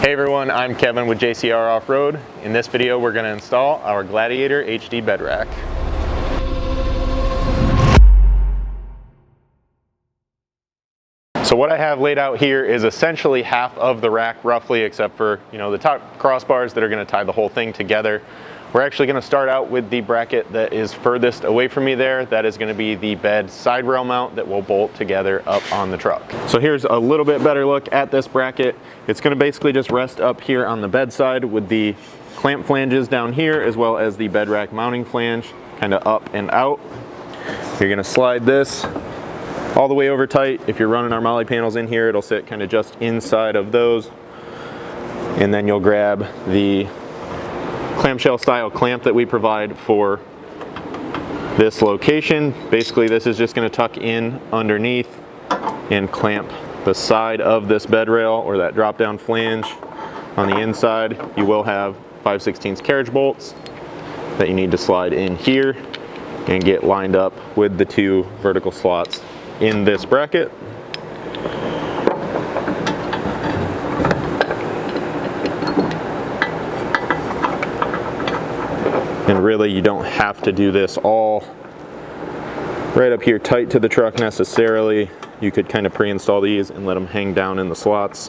Hey everyone, I'm Kevin with JcrOffroad. In this video, we're going to install our Gladiator HD bed rack. So what I have laid out here is essentially half of the rack roughly, except for the top crossbars that are going to tie the whole thing together. We're actually going to start out with the bracket that is furthest away from me there. That is going to be the bed side rail mount that will bolt together up on the truck. So here's a little bit better look at this bracket. It's going to basically just rest up here on the bedside with the clamp flanges down here, as well as the bed rack mounting flange kind of up and out. You're going to slide this all the way over tight. If you're running our molly panels in here, it'll sit kind of just inside of those. And then you'll grab the clamshell style clamp that we provide for this location. Basically, this is just going to tuck in underneath and clamp the side of this bed rail, or that drop down flange on the inside. You will have 5/16 carriage bolts that you need to slide in here and get lined up with the two vertical slots in this bracket. And really, you don't have to do this all right up here tight to the truck necessarily. You could kind of pre-install these and let them hang down in the slots,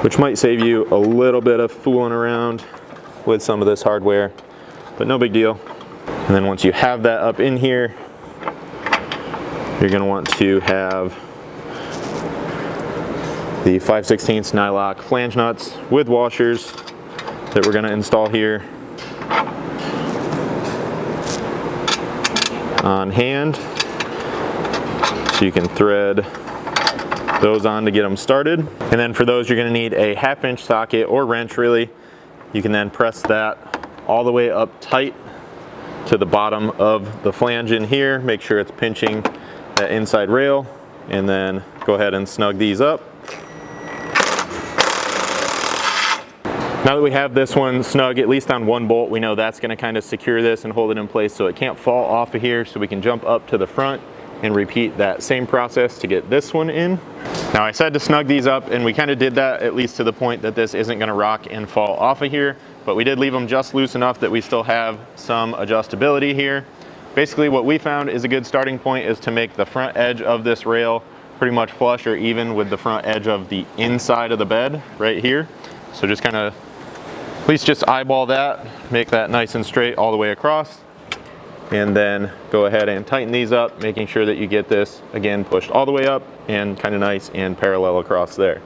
which might save you a little bit of fooling around with some of this hardware, but no big deal. And then once you have that up in here, you're going to want to have the 5/16 nylock flange nuts with washers that we're going to install here on hand, so you can thread those on to get them started. And then for those, you're going to need a 1/2-inch socket or wrench really. You can then press that all the way up tight to the bottom of the flange in here. Make sure it's pinching that inside rail, and then go ahead and snug these up. Now that we have this one snug, at least on one bolt, we know that's going to kind of secure this and hold it in place so it can't fall off of here, so we can jump up to the front and repeat that same process to get this one in. Now I said to snug these up, and we kind of did that at least to the point that this isn't going to rock and fall off of here, but we did leave them just loose enough that we still have some adjustability here. Basically what we found is a good starting point is to make the front edge of this rail pretty much flush or even with the front edge of the inside of the bed right here. So just kind of at least just eyeball that, make that nice and straight all the way across, and then go ahead and tighten these up, making sure that you get this again pushed all the way up and kind of nice and parallel across there.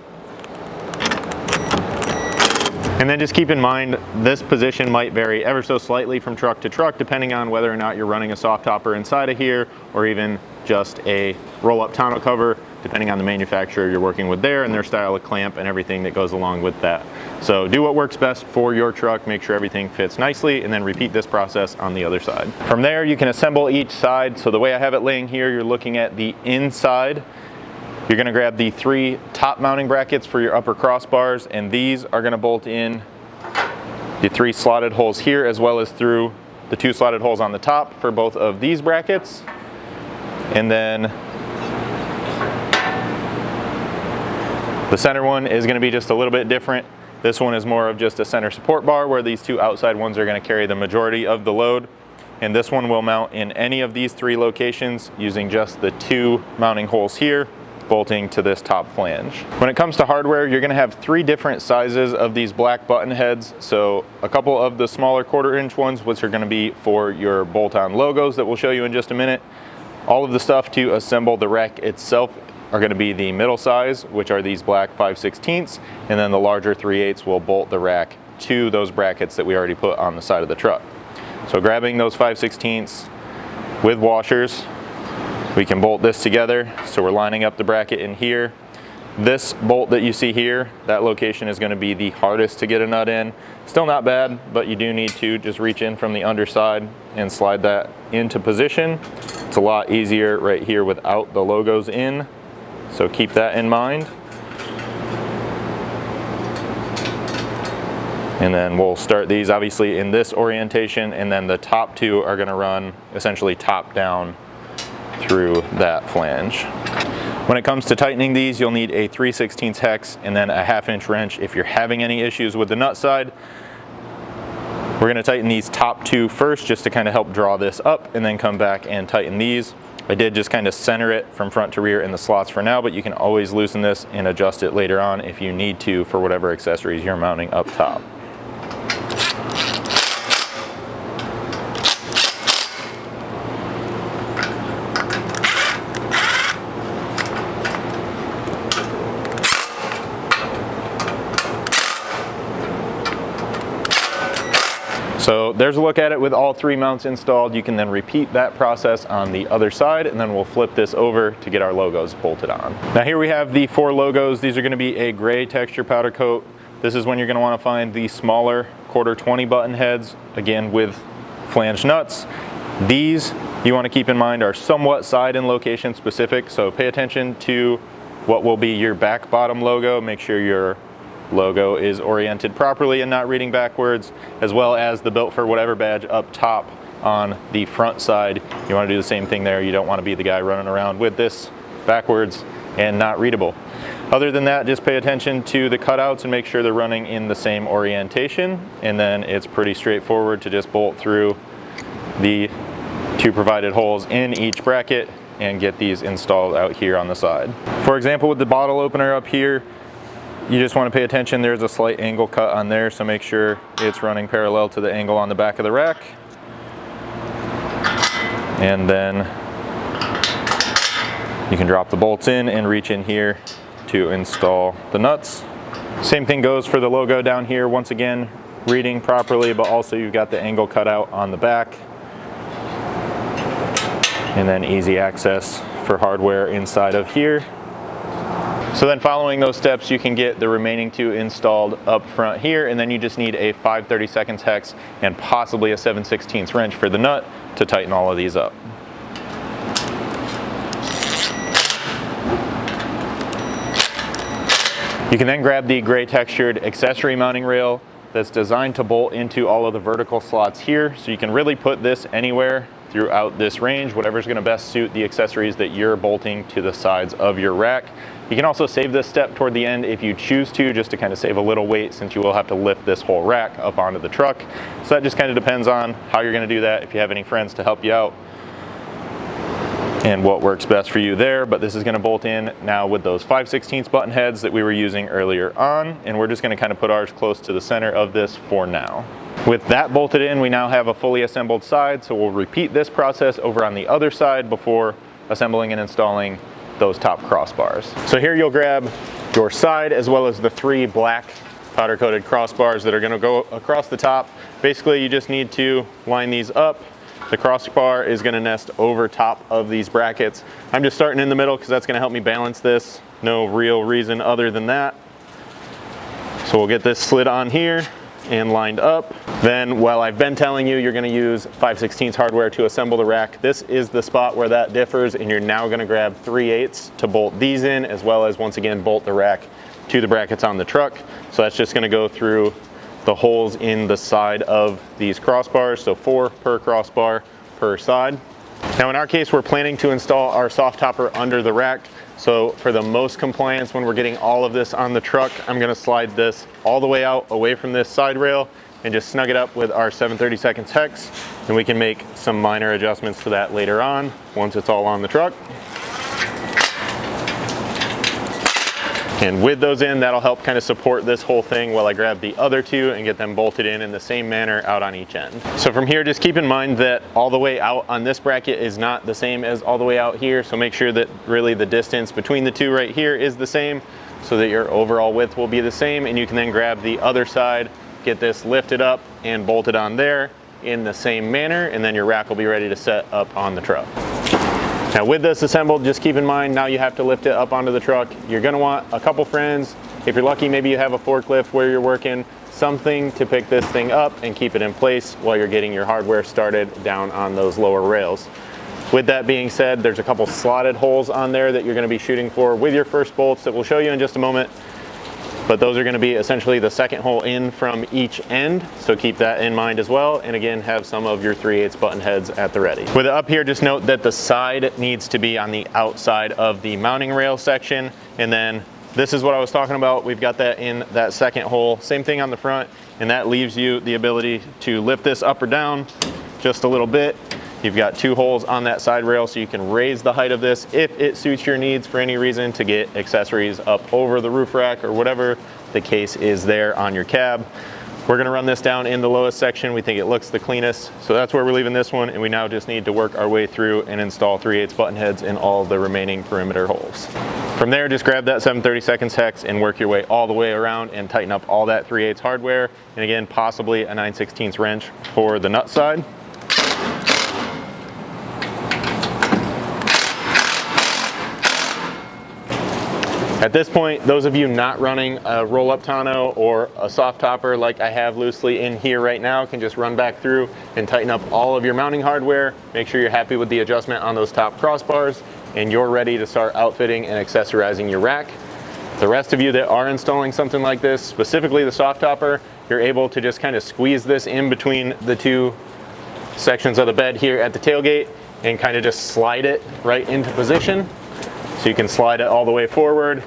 And then just keep in mind, this position might vary ever so slightly from truck to truck, depending on whether or not you're running a soft topper inside of here, or even just a roll-up tonneau cover, depending on the manufacturer you're working with there and their style of clamp and everything that goes along with that. So do what works best for your truck, make sure everything fits nicely, and then repeat this process on the other side. From there, you can assemble each side. So the way I have it laying here, you're looking at the inside. You're going to grab the 3 top mounting brackets for your upper crossbars, and these are going to bolt in the 3 slotted holes here, as well as through the 2 slotted holes on the top for both of these brackets. And then the center one is going to be just a little bit different. This one is more of just a center support bar, where these 2 outside ones are going to carry the majority of the load. And this one will mount in any of these 3 locations using just the 2 mounting holes here, bolting to this top flange. When it comes to hardware, you're going to have 3 different sizes of these black button heads. So a couple of the smaller 1/4-inch ones, which are going to be for your bolt-on logos that we'll show you in just a minute. All of the stuff to assemble the rack itself are going to be the middle size, which are these black 5/16, and then the larger 3/8 will bolt the rack to those brackets that we already put on the side of the truck. So grabbing those 5/16 with washers, we can bolt this together. So we're lining up the bracket in here. This bolt that you see here, that location is going to be the hardest to get a nut in. Still not bad, but you do need to just reach in from the underside and slide that into position. It's a lot easier right here without the logos in, so keep that in mind. And then we'll start these obviously in this orientation, and then the top 2 are going to run essentially top down through that flange. When it comes to tightening these, you'll need a 3/16 hex and then a 1/2 inch wrench if you're having any issues with the nut side. We're going to tighten these top two first just to kind of help draw this up, and then come back and tighten these. I did just kind of center it from front to rear in the slots for now, but you can always loosen this and adjust it later on if you need to for whatever accessories you're mounting up top. So there's a look at it with all three mounts installed. You can then repeat that process on the other side, and then we'll flip this over to get our logos bolted on. Now here we have the 4 logos. These are going to be a gray texture powder coat. This is when you're going to want to find the smaller 1/4 button heads, again with flange nuts. These you want to keep in mind are somewhat side and location specific, so pay attention to what will be your back bottom logo. Make sure your logo is oriented properly and not reading backwards, as well as the built for whatever badge up top on the front side. You want to do the same thing there. You don't want to be the guy running around with this backwards and not readable. Other than that, just pay attention to the cutouts and make sure they're running in the same orientation, and then it's pretty straightforward to just bolt through the 2 provided holes in each bracket and get these installed out here on the side. For example, with the bottle opener up here, you just want to pay attention. There's a slight angle cut on there, so make sure it's running parallel to the angle on the back of the rack. And then you can drop the bolts in and reach in here to install the nuts. Same thing goes for the logo down here. Once again, reading properly, but also you've got the angle cut out on the back. And then easy access for hardware inside of here. So then following those steps, you can get the remaining 2 installed up front here, and then you just need a 5/32 hex and possibly a 7/16 wrench for the nut to tighten all of these up. You can then grab the gray textured accessory mounting rail that's designed to bolt into all of the vertical slots here, so you can really put this anywhere throughout this range, whatever's going to best suit the accessories that you're bolting to the sides of your rack. You can also save this step toward the end if you choose to, just to kind of save a little weight, since you will have to lift this whole rack up onto the truck. So that just kind of depends on how you're going to do that, if you have any friends to help you out, and what works best for you there. But this is going to bolt in now with those 5/16 button heads that we were using earlier on, and we're just going to kind of put ours close to the center of this for now. With that bolted in, we now have a fully assembled side, so we'll repeat this process over on the other side before assembling and installing those top crossbars. So here you'll grab your side as well as the 3 black powder coated crossbars that are going to go across the top. Basically, you just need to line these up. The crossbar is going to nest over top of these brackets. I'm just starting in the middle because that's going to help me balance this. No real reason other than that. So we'll get this slid on here and lined up. Then, while I've been telling you you're going to use 5/16 hardware to assemble the rack, this is the spot where that differs, and you're now going to grab 3/8 to bolt these in, as well as once again bolt the rack to the brackets on the truck. So that's just going to go through the holes in the side of these crossbars, so 4 per crossbar per side. Now in our case, we're planning to install our soft topper under the rack. So for the most compliance, when we're getting all of this on the truck, I'm going to slide this all the way out away from this side rail and just snug it up with our 7/32 hex, and we can make some minor adjustments to that later on once it's all on the truck. And with those in, that'll help kind of support this whole thing while I grab the other 2 and get them bolted in the same manner out on each end. So from here, just keep in mind that all the way out on this bracket is not the same as all the way out here. So make sure that really the distance between the 2 right here is the same, so that your overall width will be the same. And you can then grab the other side, get this lifted up and bolted on there in the same manner, and then your rack will be ready to set up on the truck. Now with this assembled, just keep in mind, now you have to lift it up onto the truck. You're gonna want a couple friends. If you're lucky, maybe you have a forklift where you're working, something to pick this thing up and keep it in place while you're getting your hardware started down on those lower rails. With that being said, there's a couple slotted holes on there that you're gonna be shooting for with your first bolts that we'll show you in just a moment. but those are going to be essentially the second hole in from each end, so keep that in mind as well. And again, have some of your 3/8 button heads at the ready. With it up here, just note that the side needs to be on the outside of the mounting rail section, and then this is what I was talking about. We've got that in that second hole. Same thing on the front, and that leaves you the ability to lift this up or down just a little bit. You've got 2 holes on that side rail, so you can raise the height of this if it suits your needs for any reason to get accessories up over the roof rack or whatever the case is there on your cab. We're gonna run this down in the lowest section. We think it looks the cleanest. So that's where we're leaving this one, and we now just need to work our way through and install 3/8 button heads in all the remaining perimeter holes. From there, just grab that 7/32 hex and work your way all the way around and tighten up all that 3/8 hardware. And again, possibly a 9/16 wrench for the nut side. At this point, those of you not running a roll-up tonneau or a soft topper like I have loosely in here right now can just run back through and tighten up all of your mounting hardware. Make sure you're happy with the adjustment on those top crossbars, and you're ready to start outfitting and accessorizing your rack. The rest of you that are installing something like this, specifically the soft topper, you're able to just kind of squeeze this in between the 2 sections of the bed here at the tailgate and kind of just slide it right into position. So you can slide it all the way forward.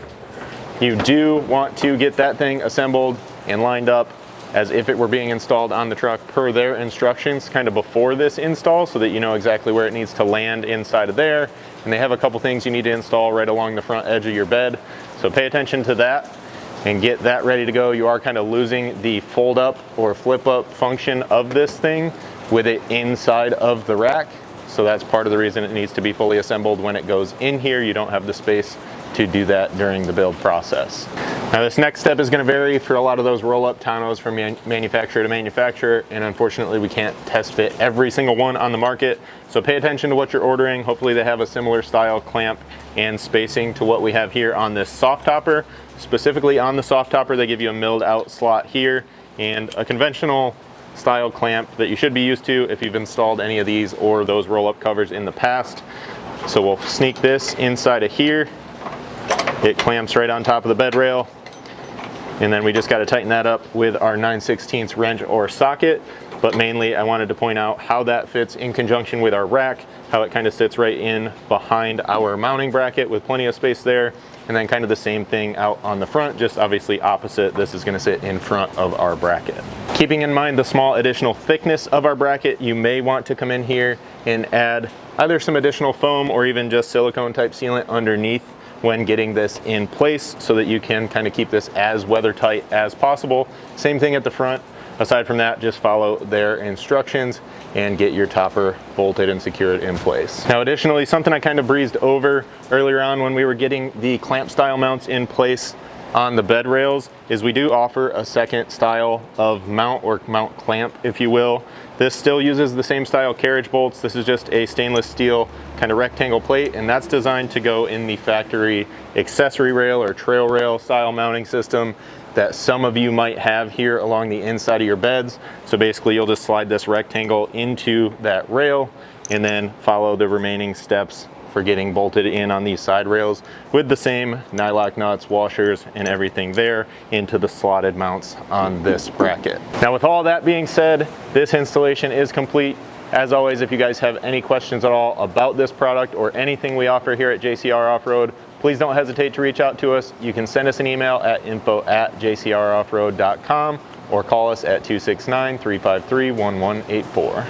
You do want to get that thing assembled and lined up as if it were being installed on the truck per their instructions kind of before this install, so that you know exactly where it needs to land inside of there. And they have a couple things you need to install right along the front edge of your bed. So pay attention to that and get that ready to go. You are kind of losing the fold up or flip up function of this thing with it inside of the rack. So that's part of the reason it needs to be fully assembled when it goes in here. You don't have the space to do that during the build process. Now this next step is going to vary for a lot of those roll-up tonneaus from manufacturer to manufacturer, and unfortunately we can't test fit every single one on the market. So pay attention to what you're ordering. Hopefully they have a similar style clamp and spacing to what we have here on this soft topper. Specifically on the soft topper, they give you a milled out slot here and a conventional style clamp that you should be used to if you've installed any of these or those roll-up covers in the past. So we'll sneak this inside of here. It clamps right on top of the bed rail, and then we just got to tighten that up with our 9/16 wrench or socket. But mainly I wanted to point out how that fits in conjunction with our rack, how it kind of sits right in behind our mounting bracket with plenty of space there. And then kind of the same thing out on the front, just obviously opposite. This is going to sit in front of our bracket. Keeping in mind the small additional thickness of our bracket, you may want to come in here and add either some additional foam or even just silicone type sealant underneath when getting this in place, so that you can kind of keep this as weather tight as possible. Same thing at the front. Aside from that, just follow their instructions and get your topper bolted and secured in place. Now additionally, something I kind of breezed over earlier on when we were getting the clamp style mounts in place on the bed rails is we do offer a second style of mount, or mount clamp if you will. This still uses the same style carriage bolts. This is just a stainless steel kind of rectangle plate, and that's designed to go in the factory accessory rail or trail rail style mounting system that some of you might have here along the inside of your beds. So basically you'll just slide this rectangle into that rail and then follow the remaining steps for getting bolted in on these side rails with the same nylock nuts, washers, and everything there into the slotted mounts on this bracket. Now with all that being said, this installation is complete. As always, if you guys have any questions at all about this product or anything we offer here at JCR Off-Road, please don't hesitate to reach out to us. You can send us an email at info@jcroffroad.com or call us at 269-353-1184.